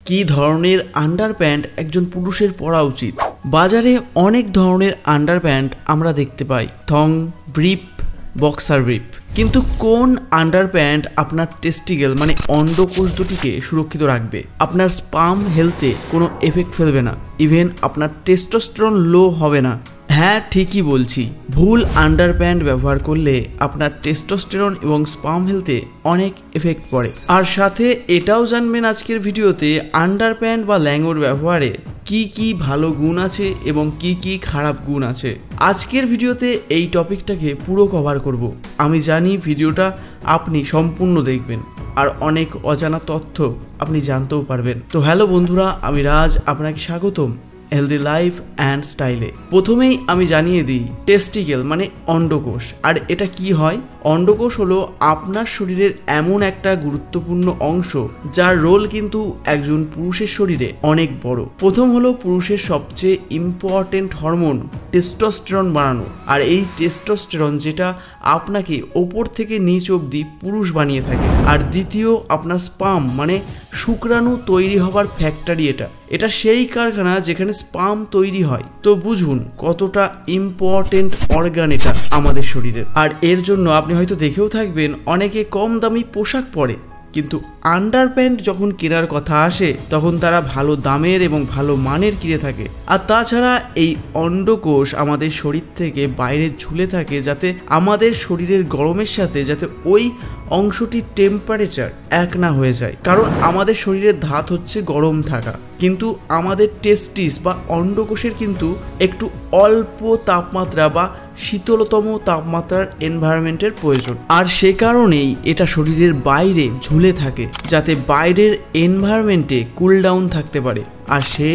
কি ধরনের আন্ডারপ্যান্ট একজন পুরুষের পরা উচিত। বাজারে অনেক ধরনের আন্ডারপ্যান্ট আমরা দেখতে পাই, থং, ব্রিপ, বক্সার ব্রিপ, কিন্তু কোন আন্ডারপ্যান্ট আপনার টেস্টিকেল মানে অন্ডকোষ দুটিকে সুরক্ষিত রাখবে, আপনার স্পার্ম হেলথে কোনো এফেক্ট ফেলবে না, ইভেন আপনার টেস্টোস্টেরন লো হবে না। হ্যাঁ, ঠিকই বলছি, ভুল আন্ডারপ্যান্ট ব্যবহার করলে আপনার টেস্টোস্টেরন এবং স্পার্ম হেলথে অনেক এফেক্ট পড়ে। আর সাথে এটাও জানবেন আজকের ভিডিওতে আন্ডারপ্যান্ট বা ল্যাঙ্গোর ব্যবহারে কি কি ভালো গুণ আছে এবং কি কি খারাপ গুণ আছে। আজকের ভিডিওতে এই টপিকটাকে পুরো কভার করব। আমি জানি ভিডিওটা আপনি সম্পূর্ণ দেখবেন আর অনেক অজানা তথ্য আপনি জানতেও পারবেন। তো হ্যালো বন্ধুরা, আমি রাজ, আপনাকে স্বাগতম হেলদি লাইফ অ্যান্ড স্টাইলে। প্রথমেই আমি জানিয়ে দিই টেস্টিকেল মানে অন্ডকোষ। আর এটা কি হয়? অন্ডকোষ হলো আপনার শরীরের এমন একটা গুরুত্বপূর্ণ অংশ যার রোল কিন্তু একজন পুরুষের শরীরে অনেক বড়। প্রথম হলো পুরুষের সবচেয়ে ইম্পর্টেন্ট হরমোন টেস্টোস্টেরন বানানো। আর এই টেস্টোস্টেরন যেটা আপনাকে ওপর থেকে নিচ অবধি পুরুষ বানিয়ে থাকে। আর দ্বিতীয় আপনার স্পার্ম মানে শুক্রাণু তৈরি হবার ফ্যাক্টরি। এটা সেই কারখানা যেখানে স্পার্ম তৈরি হয়। তো বুঝুন কতটা ইম্পর্টেন্ট অর্গান এটা আমাদের শরীরের। আর এর জন্য আপনি হয়তো দেখেও থাকবেন অনেকে কম দামি পোশাক পরে, কিন্তু আন্ডারপ্যান্ট যখন কেনার কথা আসে তখন তারা ভালো দামের এবং ভালো মানের কিনে থাকে। আর তাছাড়া এই অন্ডকোষ আমাদের শরীর থেকে বাইরে ঝুলে থাকে যাতে আমাদের শরীরের গরমের সাথে যাতে ওই অংশটির টেম্পারেচার এক না হয়ে যায়। কারণ আমাদের শরীরের ধাত হচ্ছে গরম থাকা, কিন্তু আমাদের টেস্টিস বা অন্ডকোষের কিন্তু একটু অল্প তাপমাত্রা বা শীতলতম তাপমাত্রার এনভায়রনমেন্টের প্রয়োজন। আর সে কারণেই এটা শরীরের বাইরে ঝুলে থাকে যাতে বাইরের এনভায়রনমেন্টে কুল ডাউন থাকতে পারে আর সে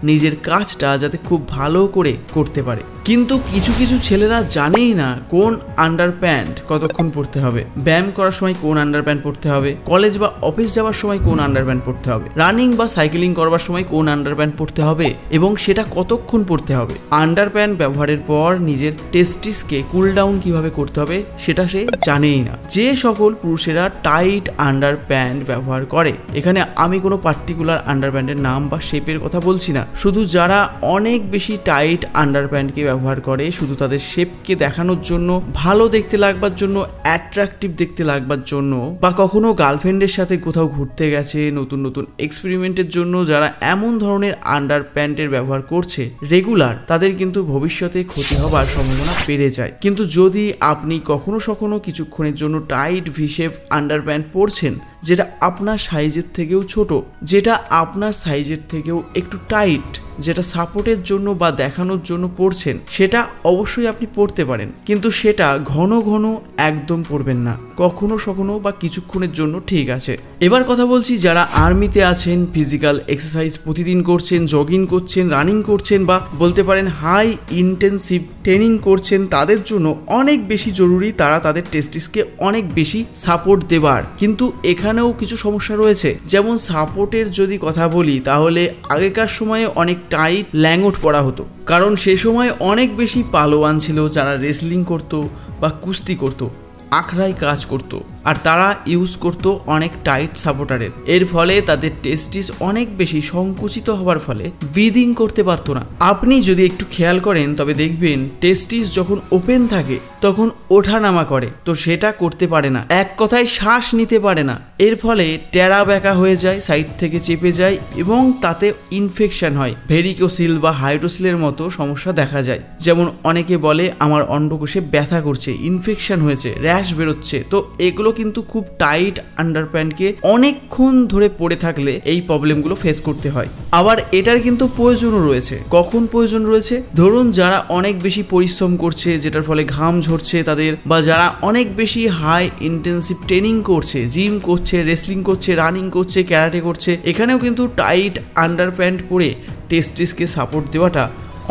নিজের কাজটা যাতে খুব ভালো করে করতে পারে। কিন্তু কিছু কিছু ছেলেরা জানেই না কোন আন্ডারপ্যান্ট কতক্ষণ পরতে হবে, ব্যায়াম করার সময় কোন আন্ডারপ্যান্ট পরতে হবে, কলেজ বা অফিস যাওয়ার সময় কোন আন্ডারপ্যান্ট পরতে হবে, রানিং বা সাইকেলিং করবার সময় কোন আন্ডারপ্যান্ট পরতে হবে এবং সেটা কতক্ষণ পরতে হবে। আন্ডারপ্যান্ট ব্যবহারের পর নিজের টেস্টিসকে কুল ডাউন কিভাবে করতে হবে সেটা সে জানেই না। যে সকল পুরুষেরা টাইট আন্ডারপ্যান্ট ব্যবহার করে, এখানে আমি কোনো পার্টিকুলার আন্ডারপ্যান্টের নাম বা শেপের কথা বলছি না, শুধু যারা অনেক বেশি টাইট আন্ডারপ্যান্টকে ব্যবহার করে শুধু তাদের শেপকে দেখানোর জন্য, ভালো দেখতে লাগবার জন্য, অ্যাট্রাকটিভ দেখতে লাগবার জন্য, বা কখনো গার্লফ্রেন্ডের সাথে কোথাও ঘুরতে গেছে, নতুন নতুন এক্সপেরিমেন্টের জন্য যারা এমন ধরনের আন্ডারপ্যান্টের ব্যবহার করছে রেগুলার, তাদের কিন্তু ভবিষ্যতে ক্ষতি হবার সম্ভাবনা বেড়ে যায়। কিন্তু যদি আপনি কখনো সখনো কিছুক্ষণের জন্য টাইট ভি শেপ আন্ডারপ্যান্ট পরছেন যেটা আপনার সাইজের থেকেও ছোট, যেটা আপনার সাইজের থেকেও একটু টাইট, যেটা সাপোর্টের জন্য বা দেখানোর জন্য পরছেন, সেটা অবশ্যই আপনি পরতে পারেন, কিন্তু সেটা ঘন ঘন একদম পরবেন না, কখনো সখনো বা কিছুক্ষণের জন্য ঠিক আছে। এবার কথা বলছি যারা আর্মিতে আছেন, ফিজিক্যাল এক্সারসাইজ প্রতিদিন করছেন, জগিং করছেন, রানিং করছেন, বা বলতে পারেন হাই ইন্টেন্সিভ ট্রেনিং করছেন, তাদের জন্য অনেক বেশি জরুরি তারা তাদের টেস্টিসকে অনেক বেশি সাপোর্ট দেবার। কিন্তু এখানেও কিছু সমস্যা রয়েছে। যেমন সাপোর্টের যদি কথা বলি, তাহলে আগেকার সময়ে অনেক টাইট ল্যাঙ্গোট পরা হতো, কারণ সে সময় অনেক বেশি পালোয়ান ছিল যারা রেসলিং করতো বা কুস্তি করতো, আখড়ায় কাজ করত, আর তারা ইউজ করত অনেক টাইট সাপোর্টারের। এর ফলে তাদের টেস্টিস অনেক বেশি সংকুচিত হওয়ার ফলে ব্রিদিং করতে পারতো না। আপনি যদি একটু খেয়াল করেন তবে দেখবেন টেস্টিস যখন ওপেন থাকে তখন ওঠানামা করে, তো সেটা করতে পারে না, এক কথায় শ্বাস নিতে পারে না। এর ফলে টেরা ব্যাকা হয়ে যায়, সাইড থেকে চেপে যায় এবং তাতে ইনফেকশন হয়, ভেরিকোসিল বা হাইড্রোসিলের মতো সমস্যা দেখা যায়। যেমন অনেকে বলে আমার অন্ডকোষে ব্যথা করছে, ইনফেকশন হয়েছে, র্যাশ বেরোচ্ছে। তো এগুলো কিন্তু খুব টাইট আন্ডারপ্যান্টকে অনেকক্ষণ ধরে পরে থাকলে এই প্রবলেমগুলো ফেস করতে হয়। আবার এটার কিন্তু প্রয়োজনও রয়েছে। কখন প্রয়োজন রয়েছে? ধরুন যারা অনেক বেশি পরিশ্রম করছে যেটার ফলে ঘাম ঝরছে তাদের, বা যারা অনেক বেশি হাই ইন্টেন্সিভ ট্রেনিং করছে, জিম করছে, রেসলিং করছে, রানিং করছে, ক্যারাটে করছে, এখানেও কিন্তু টাইট আন্ডারপ্যান্ট পরে টেস্টিসকে সাপোর্ট দেওয়াটা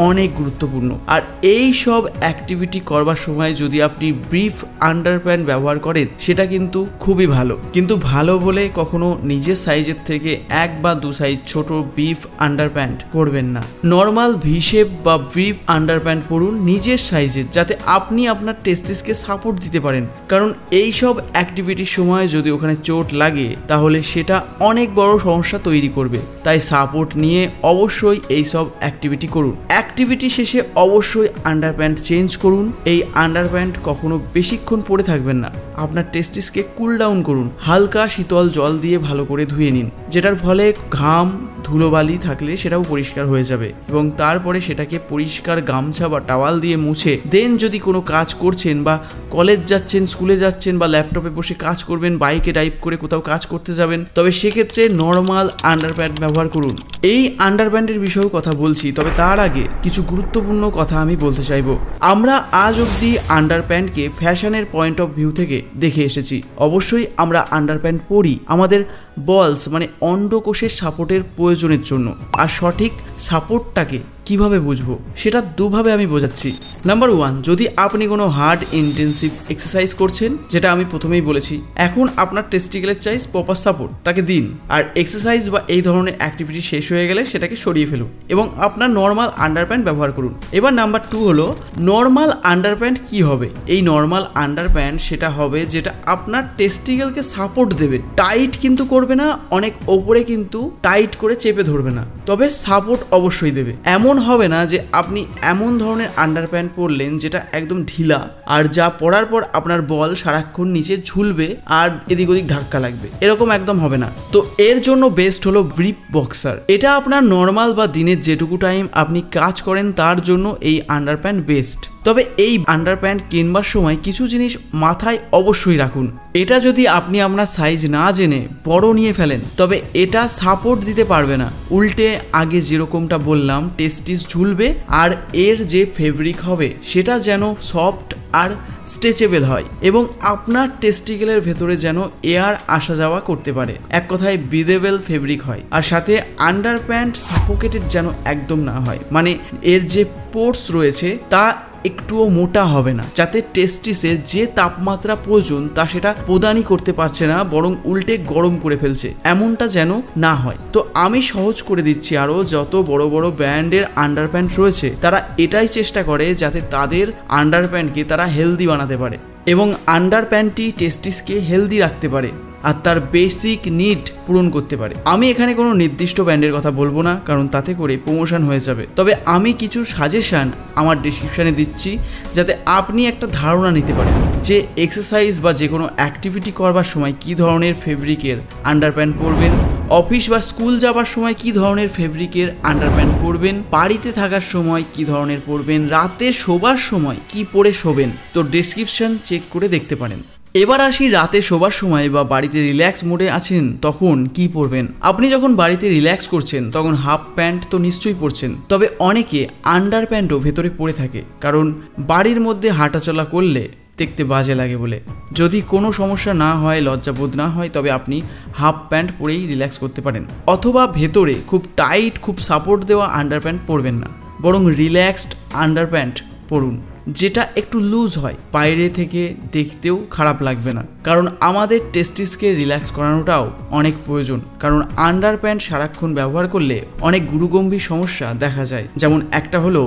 অনেক গুরুত্বপূর্ণ। আর এই সব অ্যাক্টিভিটি করবার সময় যদি আপনি ব্রিফ আন্ডারপ্যান্ট ব্যবহার করেন সেটা কিন্তু খুবই ভালো। কিন্তু ভালো বলে কখনো নিজের সাইজের থেকে 1 বা 2 সাইজ ছোট ব্রিফ আন্ডারপ্যান্ট পরবেন না। নর্মাল ভি শেপ বা ব্রিফ আন্ডারপ্যান্ট পরুন নিজের সাইজের, যাতে আপনি আপনার টেস্টিসকে সাপোর্ট দিতে পারেন। কারণ এই সব অ্যাক্টিভিটির সময় যদি ওখানে চোট লাগে তাহলে সেটা অনেক বড় সমস্যা তৈরি করবে। তাই সাপোর্ট নিয়ে অবশ্যই এই সব অ্যাক্টিভিটি করুন। অ্যাক্টিভিটি শেষে অবশ্যই আন্ডারপ্যান্ট চেঞ্জ করুন। এই আন্ডারপ্যান্ট কখনো বেশিক্ষণ পরে থাকবেন না। আপনার টেস্টিসকে কুল ডাউন করুন, হালকা শীতল জল দিয়ে ভালো করে ধুয়ে নিন, যেটার ফলে ঘাম ধুলোবালি থাকলে সেটাও পরিষ্কার হয়ে যাবে এবং তারপরে সেটাকে পরিষ্কার গামছা বা টাওয়াল দিয়ে মুছে দেন যদি কোনো কাজ করছেন বা কলেজ যাচ্ছেন, স্কুলে যাচ্ছেন বা ল্যাপটপে বসে কাজ করবেন, বাইকে ড্রাইভ করে কোথাও কাজ করতে যাবেন, তবে সেক্ষেত্রে নর্মাল আন্ডারপ্যান্ট ব্যবহার করুন। এই আন্ডারপ্যান্টের বিষয়েও কথা বলছি, তবে তার আগে কিছু গুরুত্বপূর্ণ কথা আমি বলতে চাইবো। আমরা আজ অবধি আন্ডারপ্যান্টকে ফ্যাশনের পয়েন্ট অফ ভিউ থেকে দেখে এসেছি। অবশ্যই আমরা আন্ডারপ্যান্ট পরি আমাদের বলস মানে অন্ডকোষের সাপোর্টের প্রয়োজনের জন্য। আর সঠিক সাপোর্টটাকে কিভাবে বুঝবো সেটা দুভাবে আমি বোঝাচ্ছি। নাম্বার 1, যদি আপনি কোনো হার্ড ইন্টেন্সিভ এক্সারসাইজ করছেন, যেটা আমি প্রথমেই বলেছি, এখন আপনার টেস্টিকেলের চাইজ প্রপার সাপোর্ট তাকে দিন। আর এক্সারসাইজ বা এই ধরনের অ্যাক্টিভিটি শেষ হয়ে গেলে সেটাকে সরিয়ে ফেলুন এবং আপনার নর্মাল আন্ডারপ্যান্ট ব্যবহার করুন। এবার নাম্বার 2 হলো নর্মাল আন্ডারপ্যান্ট কি হবে। এই নর্মাল আন্ডারপ্যান্ট সেটা হবে যেটা আপনার টেস্টিকেলকে সাপোর্ট দেবে, টাইট কিন্তু করবে না, অনেক ওপরে কিন্তু টাইট করে চেপে ধরবে না, তবে সাপোর্ট অবশ্যই দেবে। এমন হবে না যে আপনি এমন ধরনের আন্ডারপ্যান্ট পরলেন যেটা একদম ঢিলা আর যা পরার পর আপনার বল সারাক্ষণ নিচে ঝুলবে আর এদিক ওদিক ধাক্কা লাগবে, এরকম একদম হবে না। তো এর জন্য বেস্ট হলো ব্রিপ বক্সার। এটা আপনার নর্মাল বা দিনের যেটুকু টাইম আপনি কাজ করেন তার জন্য এই আন্ডারপ্যান্ট বেস্ট। তবে এই আন্ডারপ্যান্ট কিনবার সময় কিছু জিনিস মাথায় অবশ্যই রাখুন। এটা যদি আপনি আপনার সাইজ না জেনে বড় নিয়ে ফেলেন তবে এটা সাপোর্ট দিতে পারবে না, উল্টে আগে যেরকমটা বললাম টেস্টিস ঝুলবে আর এর যে ফেব্রিক হবে সেটা যেন সফট আর স্ট্রেচেবল হয় এবং আপনার টেস্টিকেলের ভেতরে যেন এয়ার আসা যাওয়া করতে পারে, এক কথায় ব্রিদেবল ফেব্রিক হয়। আর সাথে আন্ডারপ্যান্ট সাফোকেটেড যেন একদম না হয়, মানে এর যে পোর্স রয়েছে তা একটুও মোটা হবে না, যাতে টেস্টিসের যে তাপমাত্রা প্রয়োজন তা সেটা প্রদানই করতে পারছে না, বরং উল্টে গরম করে ফেলছে, এমনটা যেন না হয়। তো আমি সহজ করে দিচ্ছি, আরও যত বড় বড় ব্র্যান্ডের আন্ডারপ্যান্ট রয়েছে তারা এটাই চেষ্টা করে যাতে তাদের আন্ডারপ্যান্টকে তারা হেলদি বানাতে পারে এবং আন্ডারপ্যান্টটি টেস্টিসকে হেলদি রাখতে পারে আর তার বেসিক নিড পূরণ করতে পারে। আমি এখানে কোনো নির্দিষ্ট ব্র্যান্ডের কথা বলবো না, কারণ তাতে করে প্রমোশন হয়ে যাবে। তবে আমি কিছু সাজেশান আমার ডেসক্রিপশানে দিচ্ছি যাতে আপনি একটা ধারণা নিতে পারেন যে এক্সারসাইজ বা যে কোনো অ্যাক্টিভিটি করবার সময় কী ধরনের ফেব্রিকের আন্ডারপ্যান্ট পরবেন, অফিস বা স্কুল যাবার সময় কী ধরনের ফেব্রিকের আন্ডারপ্যান্ট পরবেন, বাড়িতে থাকার সময় কী ধরনের পরবেন, রাতে শোবার সময় কী পরে শোবেন। তো ডেসক্রিপশান চেক করে দেখতে পারেন। এবার আসি রাতে শোবার সময় বা বাড়িতে রিল্যাক্স মোডে আছেন তখন কি পরবেন। আপনি যখন বাড়িতে রিল্যাক্স করছেন তখন হাফ প্যান্ট তো নিশ্চয়ই পরছেন, তবে অনেকে আন্ডার প্যান্টও ভেতরে পরে থাকে, কারণ বাড়ির মধ্যে হাঁটাচলা করলে দেখতে বাজে লাগে বলে। যদি কোনো সমস্যা না হয়, লজ্জাবোধ না হয়, তবে আপনি হাফ প্যান্ট পরেই রিল্যাক্স করতে পারেন। অথবা ভেতরে খুব টাইট খুব সাপোর্ট দেওয়া আন্ডার প্যান্ট পরবেন না, বরং রিল্যাক্সড আন্ডার প্যান্ট পরুন যেটা একটু লুজ হয়, বাইরে থেকে দেখতেও খারাপ লাগবে না। কারণ আমাদের টেস্টিসকে রিল্যাক্স করানোটাও অনেক প্রয়োজন, কারণ আন্ডার প্যান্ট সারাক্ষণ ব্যবহার করলে অনেক গুরুগম্ভীর সমস্যা দেখা যায়। যেমন একটা হলো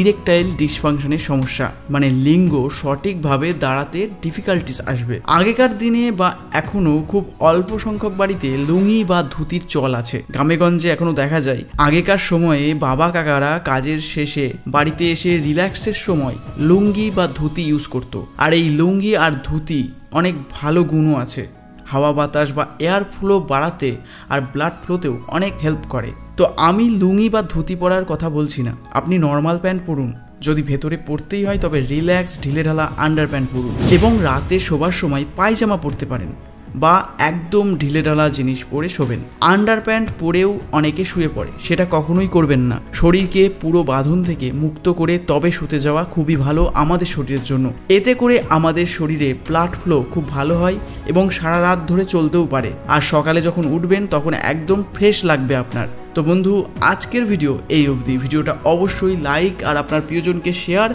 ইরেকটাইল ডিসফাংশনের সমস্যা, মানে লিঙ্গ সঠিকভাবে দাঁড়াতে ডিফিকাল্টিস আসবে। আগেকার দিনে বা এখনো খুব অল্প সংখ্যক বাড়িতে লুঙ্গি বা ধুতির চল আছে, গ্রামেগঞ্জে এখনো দেখা যায়। আগেকার সময়ে বাবা কাকারা কাজের শেষে বাড়িতে এসে রিল্যাক্সের সময় লুঙ্গি বা ধুতি ইউজ করতো। আর এই লুঙ্গি আর ধুতি অনেক ভালো গুণও আছে, হাওয়া বাতাস বা এয়ার ফ্লো বাড়াতে আর ব্লাড ফ্লোতেও অনেক হেল্প করে। তো আমি লুঙ্গি বা ধুতি পরার কথা বলছি না, আপনি নর্মাল প্যান্ট পরুন। যদি ভেতরে পরতেই হয় তবে রিল্যাক্স ঢিলেঢালা আন্ডার প্যান্ট পরুন এবং রাতে শোবার সময় পায়জামা পরতে পারেন বা একদম ঢিলেঢালা জিনিস পরে শোবেন। আন্ডার প্যান্ট পরেও অনেকে শুয়ে পড়ে, সেটা কখনোই করবেন না। শরীরকে পুরো বাঁধন থেকে মুক্ত করে তবে শুতে যাওয়া খুবই ভালো আমাদের শরীরের জন্য। এতে করে আমাদের শরীরে ব্লাড ফ্লো খুব ভালো হয় এবং সারা রাত ধরে চলতেও পারে। আর সকালে যখন উঠবেন তখন একদম ফ্রেশ লাগবে আপনার। তো বন্ধু, আজকের ভিডিও এই অবধি। ভিডিওটা অবশ্যই লাইক আর আপনার প্রিয়জনকে শেয়ার,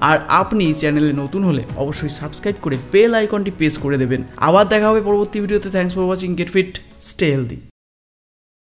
আর আপনি চ্যানেলে নতুন হলে অবশ্যই সাবস্ক্রাইব করে বেল আইকনটি প্রেস করে দেবেন। আবার দেখা হবে পরবর্তী ভিডিওতে। Thanks for watching, get fit, stay healthy.